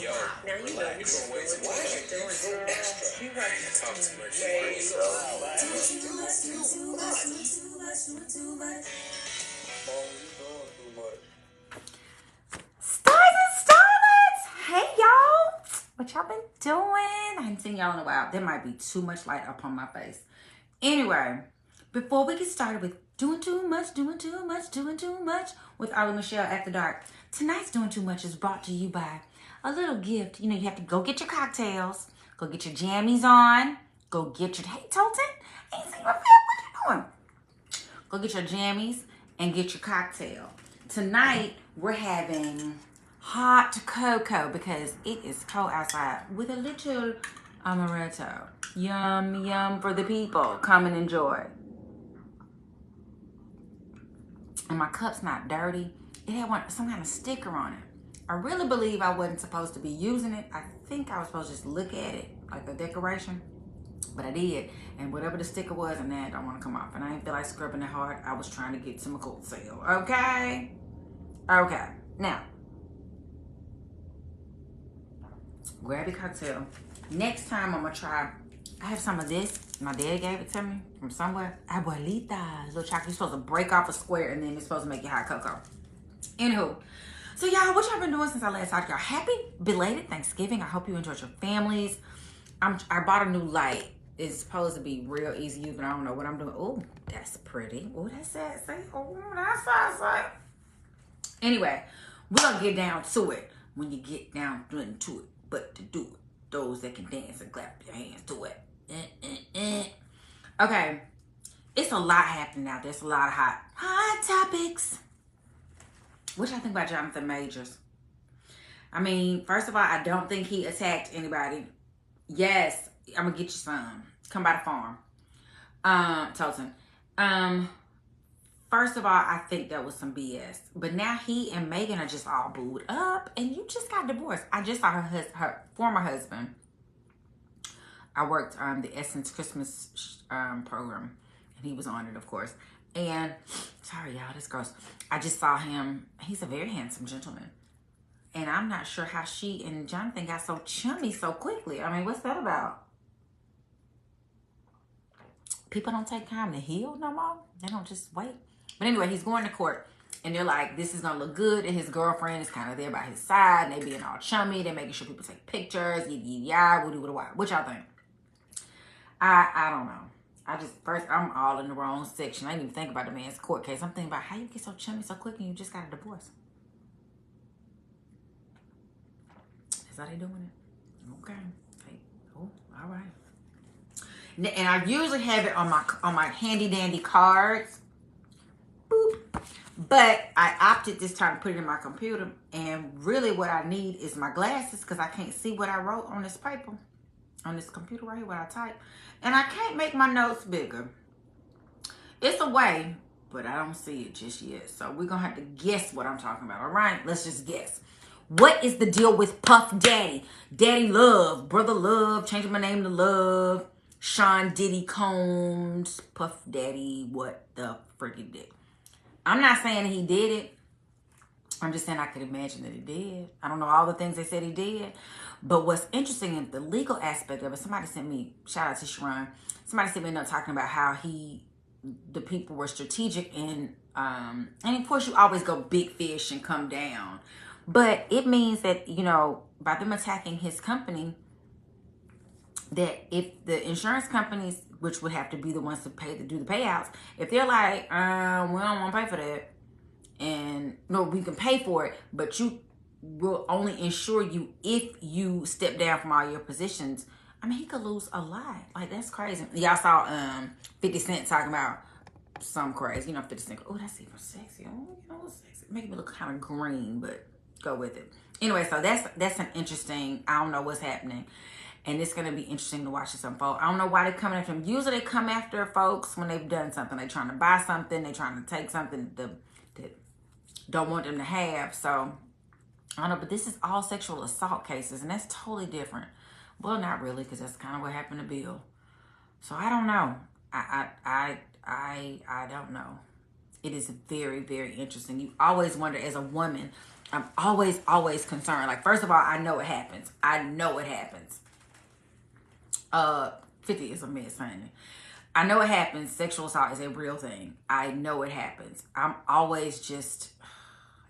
Yo, now you know you gonna wait too much. Doing extra. You talk too much. Stars and starlets! Hey y'all! What y'all been doing? I haven't seen y'all in a while. There might be too much light up on my face. Anyway, before we get started with doing too much with Ollie Michelle After Dark, tonight's Doing Too Much is brought to you by a little gift. You know, you have to go get your cocktails, go get your jammies on, go get your, hey Tolton, ain't seen my film, what you doing? Go get your jammies and get your cocktail. Tonight, we're having hot cocoa because it is cold outside with a little amaretto. Yum, yum for the people. Come and enjoy. And my cup's not dirty. It had some kind of sticker on it. I really believe I wasn't supposed to be using it. I think I was supposed to just look at it like a decoration. But I did. And whatever the sticker was, and that don't want to come off. And I didn't feel like scrubbing it hard. I was trying to get some cold sale. Okay? Okay. Now, grab your cocktail. Next time I'm going to try, I have some of this. My dad gave it to me from somewhere. Abuelita. Little chocolate. You're supposed to break off a square and then it's supposed to make you hot cocoa. Anywho. So y'all, what y'all been doing since I last talked to y'all? Happy belated Thanksgiving. I hope you enjoyed your families. I bought a new light. It's supposed to be real easy to use, but I don't know what I'm doing. Oh, that's pretty. Oh, that's sexy. Oh, that's sexy. Anyway, we're going to get down to it when you get down to it. But to do it, those that can dance and clap your hands to it. Okay, it's a lot happening out there. There's a lot of hot topics. What y'all think about Jonathan Majors? I mean, first of all, I don't think he attacked anybody. Yes, I'm going to get you some. Come by the farm. Tolton. First of all, I think that was some BS. But now he and Megan are just all booed up. And you just got divorced. I just saw her former husband. I worked on the Essence Christmas program. And he was on it, of course. And, sorry y'all, this gross. I just saw him. He's a very handsome gentleman. And I'm not sure how she and Jonathan got so chummy so quickly. I mean, what's that about? People don't take time to heal no more. They don't just wait. But anyway, he's going to court. And they're like, this is going to look good. And his girlfriend is kind of there by his side. And they being all chummy. They're making sure people take pictures. What y'all think? I don't know. I'm all in the wrong section. I didn't even think about the man's court case. I'm thinking about how you get so chummy so quick and you just got a divorce. Is how they doing it? Okay. Hey. Oh, all right. And I usually have it on my handy dandy cards. Boop. But I opted this time to put it in my computer. And really what I need is my glasses because I can't see what I wrote on this paper. On this computer right here, what I type. And I can't make my notes bigger. It's a way, but I don't see it just yet. So we're going to have to guess what I'm talking about. All right? Let's just guess. What is the deal with Puff Daddy? Daddy Love, Brother Love, changing my name to Love. Sean Diddy Combs, Puff Daddy, what the friggin' did. I'm not saying he did it. I'm just saying I could imagine that he did. I don't know all the things they said he did. But what's interesting in the legal aspect of it, somebody sent me, shout out to Sharon, somebody sent me a note talking about how the people were strategic in, and of course you always go big fish and come down. But it means that, you know, by them attacking his company, that if the insurance companies, which would have to be the ones to do the payouts, if they're like, we don't want to pay for that, and no, we can pay for it, but will only insure you if you step down from all your positions. I mean, he could lose a lot. Like, that's crazy. Y'all saw 50 Cent talking about some crazy. You know, 50 Cent. Oh, that's even sexy. Oh, you know, it's sexy. Making me look kind of green, but go with it. Anyway, so that's an interesting, I don't know what's happening. And it's going to be interesting to watch this unfold. I don't know why they're coming after him. Usually they come after folks when they've done something. They're trying to buy something. They're trying to take something that don't want them to have. So, I don't know. But this is all sexual assault cases. And that's totally different. Well, not really, because that's kind of what happened to Bill. So, I don't know. I don't know. It is very, very interesting. You always wonder, as a woman, I'm always concerned. Like, first of all, I know it happens. 50 is a mess, honey. I know it happens. Sexual assault is a real thing. I know it happens. I'm always just,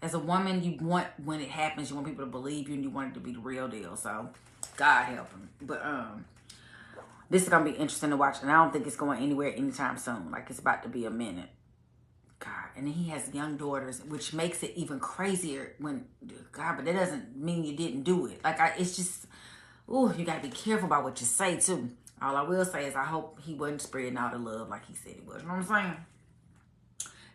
as a woman, you want, when it happens, you want people to believe you and you want it to be the real deal. So, God help them. But, this is going to be interesting to watch. And I don't think it's going anywhere anytime soon. Like, it's about to be a minute. God. And then he has young daughters, which makes it even crazier when, God, but that doesn't mean you didn't do it. Like, it's just, ooh, you got to be careful about what you say, too. All I will say is I hope he wasn't spreading all the love like he said he was. You know what I'm saying?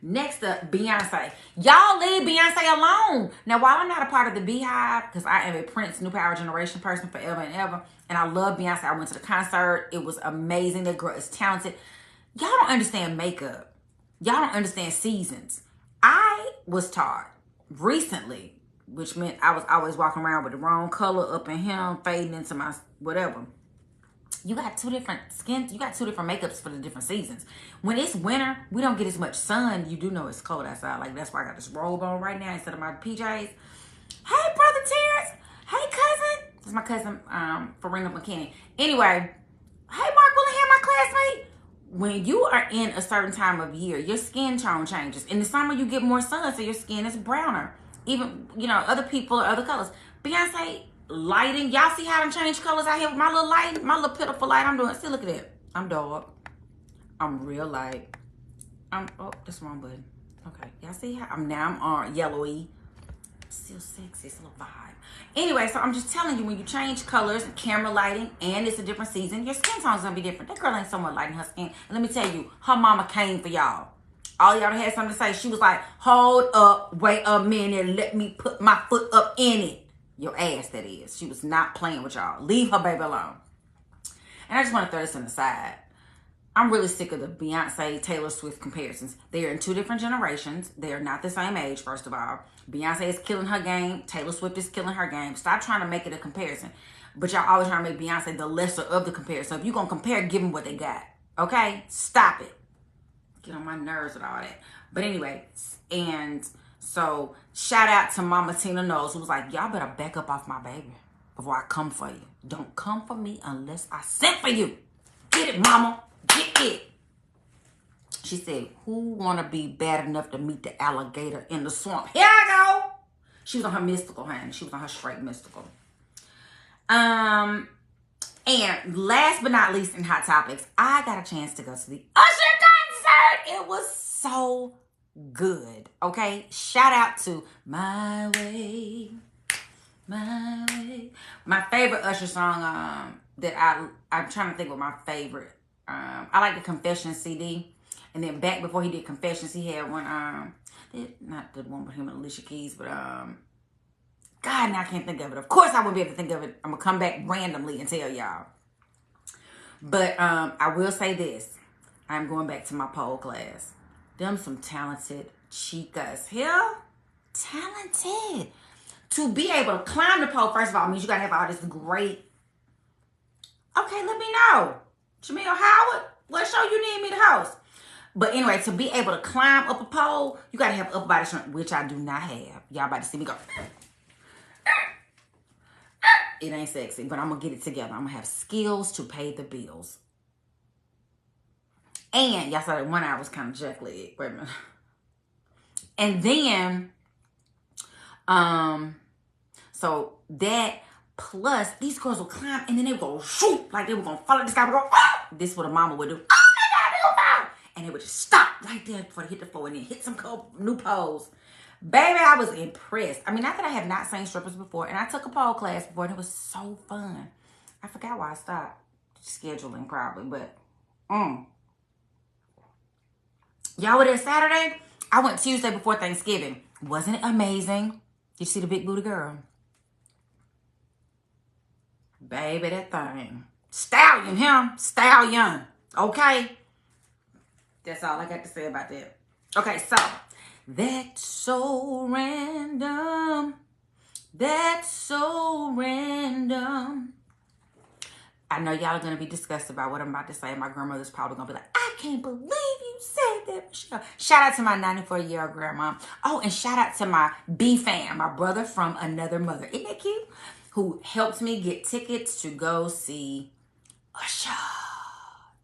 Next up, Beyonce. Y'all leave Beyonce alone. Now, while I'm not a part of the Beehive, because I am a Prince New Power Generation person forever and ever, and I love Beyonce. I went to the concert. It was amazing. That girl is talented. Y'all don't understand makeup. Y'all don't understand seasons. I was taught recently, which meant I was always walking around with the wrong color up in him, fading into my whatever. You got two different skins. You got two different makeups for the different seasons. When it's winter, we don't get as much sun. You do know it's cold outside. Like, that's why I got this robe on right now instead of my PJs. Hey, Brother Terrence. Hey, cousin. This is my cousin, Farina McKinney. Anyway, hey, Mark Willingham, my classmate. When you are in a certain time of year, your skin tone changes. In the summer, you get more sun, so your skin is browner. Even, you know, other people or other colors. Beyonce, lighting. Y'all see how I'm changed colors out here with my little light, my little pitiful light I'm doing. See, look at that. I'm dark. I'm real light. Oh, that's the wrong button. Okay, y'all see how I'm yellowy. Still sexy, it's a little vibe. Anyway, so I'm just telling you, when you change colors, camera lighting, and it's a different season, your skin tone's gonna be different. That girl ain't so much light in her skin. And let me tell you, her mama came for y'all. All y'all had something to say. She was like, hold up, wait a minute, let me put my foot up in it. Your ass, that is. She was not playing with y'all. Leave her baby alone. And I just want to throw this on the side. I'm really sick of the Beyonce, Taylor Swift comparisons. They are in two different generations. They are not the same age, first of all. Beyonce is killing her game. Taylor Swift is killing her game. Stop trying to make it a comparison. But y'all always trying to make Beyonce the lesser of the comparison. So if you're going to compare, give them what they got. Okay? Stop it. Get on my nerves with all that. But anyway, and so shout out to Mama Tina Knowles, who was like, y'all better back up off my baby before I come for you. Don't come for me unless I sent for you. Get it, mama. Get it. She said, who want to be bad enough to meet the alligator in the swamp? Here I go. She was on her mystical, honey. She was on her straight mystical. And last but not least in Hot Topics, I got a chance to go to the Usher concert. It was so good. Okay? Shout out to My Way. My Way. My favorite Usher song that I'm trying to think of my favorite. I like the Confessions CD. And then back before he did Confessions, he had one, not the one with him and Alicia Keys, but, God, now I can't think of it. Of course I wouldn't be able to think of it. I'm going to come back randomly and tell y'all. But I will say this. I'm going back to my pole class. Them some talented chicas here. Talented. To be able to climb the pole, first of all, means you got to have all this great. Okay, let me know. Jamil Howard, what show you need me to host? But anyway, to be able to climb up a pole, you got to have upper body strength, which I do not have. Y'all about to see me go. It ain't sexy, but I'm going to get it together. I'm going to have skills to pay the bills. And y'all saw that one hour was kind of jack-legged. Wait a minute. And then, so that plus these girls will climb and then they would go shoot, like they were going to fall in the sky and go, ah! This is what a mama would do. Oh my God, they will fall. And they would just stop right there before they hit the floor and then hit some new poles. Baby, I was impressed. I mean, not that I have not seen strippers before, and I took a pole class before, and it was so fun. I forgot why I stopped scheduling probably, but y'all were there Saturday? I went Tuesday before Thanksgiving. Wasn't it amazing? Did you see the big booty girl? Baby, that thing. Stallion, him. Stallion. Okay? That's all I got to say about that. Okay, so. That's so random. That's so random. I know y'all are going to be disgusted about what I'm about to say. My grandmother's probably going to be like, I can't believe you said that. Michelle. Shout out to my 94-year-old grandma. Oh, and shout out to my B fam, my brother from another mother. Isn't that cute? Who helped me get tickets to go see Usher.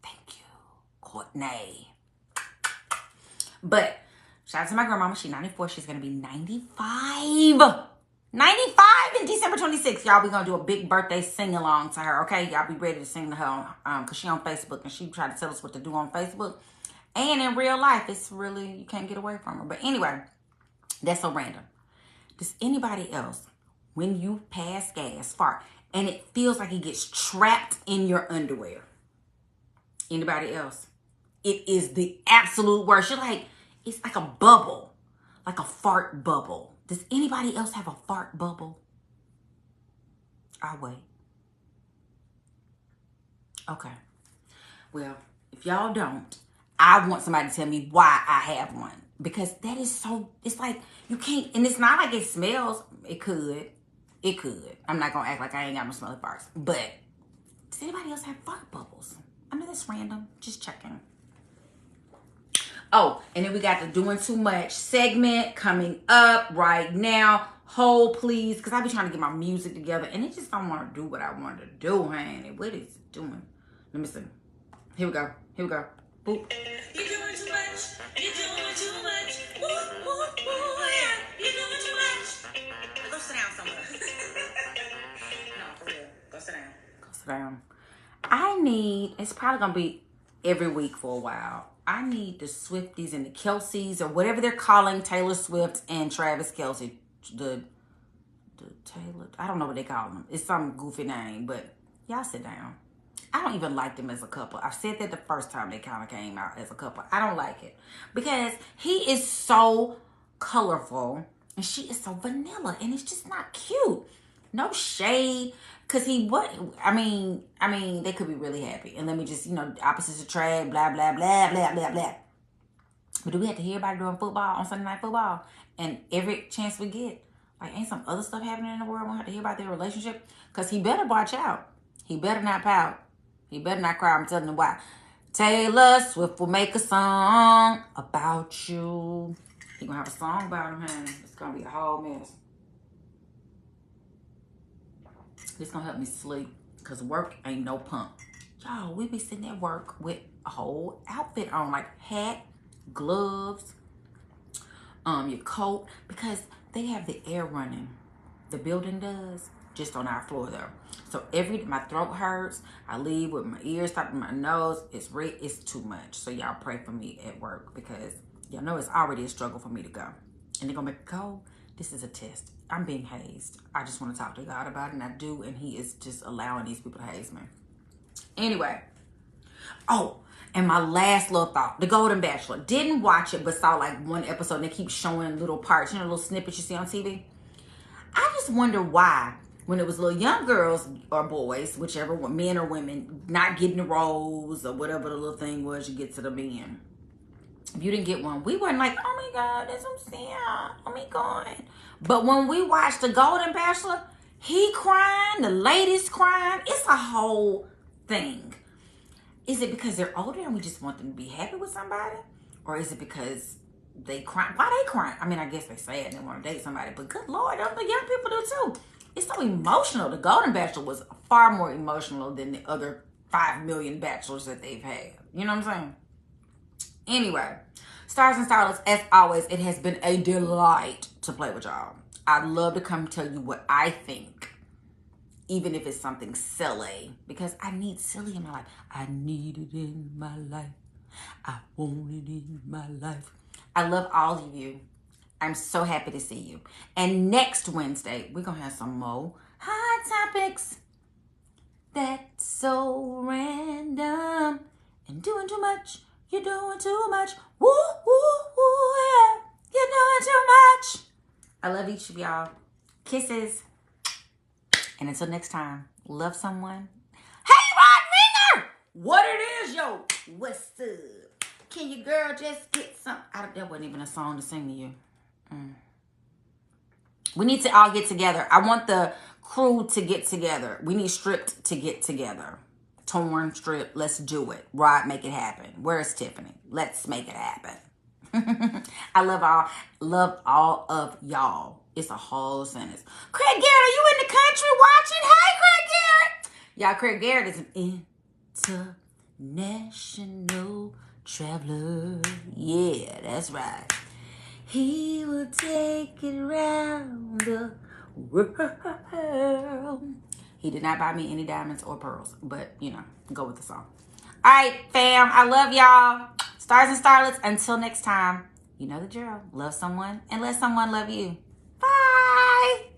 Thank you, Courtney. But shout out to my grandmama. She's 94. She's going to be 95. 95 in December 26th. Y'all, we going to do a big birthday sing-along to her, okay? Y'all be ready to sing to her because she on Facebook, and she try to tell us what to do on Facebook. And in real life, it's really, you can't get away from her. But anyway, that's so random. Does anybody else, when you pass gas, fart, and it feels like it gets trapped in your underwear? Anybody else? It is the absolute worst. You're like, it's like a bubble, like a fart bubble. Does anybody else have a fart bubble? I'll wait. Okay. Well, if y'all don't, I want somebody to tell me why I have one. Because that is so, it's like, you can't, and it's not like it smells. It could. It could. I'm not going to act like I ain't got no smelly farts. But does anybody else have fart bubbles? I mean, that's random. Just checking. Oh, and then we got the Doing Too Much segment coming up right now. Hold, please, because I be trying to get my music together, and it just don't want to do what I want to do, honey. What is it doing? Let me see. Here we go. Here we go. Boop. You're doing too much. You're doing too much. Woo, woo, woo, yeah. You're doing too much. Go sit down somewhere. No, for real. Go sit down. Go sit down. I need, it's probably going to be every week for a while. I need the Swifties and the Kelseys, or whatever they're calling Taylor Swift and Travis Kelce. The Taylor, I don't know what they call them. It's some goofy name, but y'all sit down. I don't even like them as a couple. I've said that the first time they kind of came out as a couple. I don't like it because he is so colorful and she is so vanilla, and it's just not cute. No shade. Cause they could be really happy. And let me just, opposites attract, blah, blah, blah, blah, blah, blah. But do we have to hear about it during football, on Sunday Night Football? And every chance we get, like, ain't some other stuff happening in the world? We have to hear about their relationship. Cause he better watch out. He better not pout. He better not cry. I'm telling you why. Taylor Swift will make a song about you. He gonna have a song about him, honey. It's gonna be a whole mess. This gonna help me sleep, because work ain't no pump. Y'all, we be sitting at work with a whole outfit on, like hat, gloves, your coat, because they have the air running. The building does, just on our floor though. So my throat hurts. I leave with my ears stopped in my nose. It's too much. So y'all pray for me at work, because y'all know it's already a struggle for me to go. And they're gonna make it go. This is a test. I'm being hazed. I just want to talk to God about it, and I do, and he is just allowing these people to haze me. Anyway. Oh, and my last little thought. The Golden Bachelor. Didn't watch it, but saw like one episode, and they keep showing little parts, little snippets you see on TV. I just wonder why, when it was little young girls or boys, whichever one, men or women, not getting the rose or whatever the little thing was you get to the men. If you didn't get one, we weren't like, oh my God, that's so sad. Oh my God. But when we watched The Golden Bachelor, he crying, the ladies crying. It's a whole thing. Is it because they're older and we just want them to be happy with somebody? Or is it because they cry? Why they crying? I mean, I guess they say it and they want to date somebody. But good Lord, don't the young people do too? It's so emotional. The Golden Bachelor was far more emotional than the other 5 million bachelors that they've had. You know what I'm saying? Anyway, Stars and Starlets, as always, it has been a delight to play with y'all. I'd love to come tell you what I think, even if it's something silly, because I need silly in my life. I need it in my life. I want it in my life. I love all of you. I'm so happy to see you. And next Wednesday, we're going to have some more hot topics. That's so random and doing too much. You're doing too much. Woo, woo, woo, yeah. You're doing too much. I love each of y'all. Kisses. And until next time, love someone. Hey, Rod Ringer! What it is, yo? What's up? Can your girl just get some? That wasn't even a song to sing to you. We need to all get together. I want the crew to get together. We need Stripped to get together. Torn, Strip, let's do it. Rod, make it happen. Where's Tiffany? Let's make it happen. I love all of y'all. It's a whole sentence. Craig Garrett, are you in the country watching? Hey, Craig Garrett. Y'all, Craig Garrett is an international traveler. Yeah, that's right. He will take it around the world. He did not buy me any diamonds or pearls, but, you know, go with the song. All right, fam. I love y'all. Stars and starlets. Until next time, you know the drill. Love someone and let someone love you. Bye.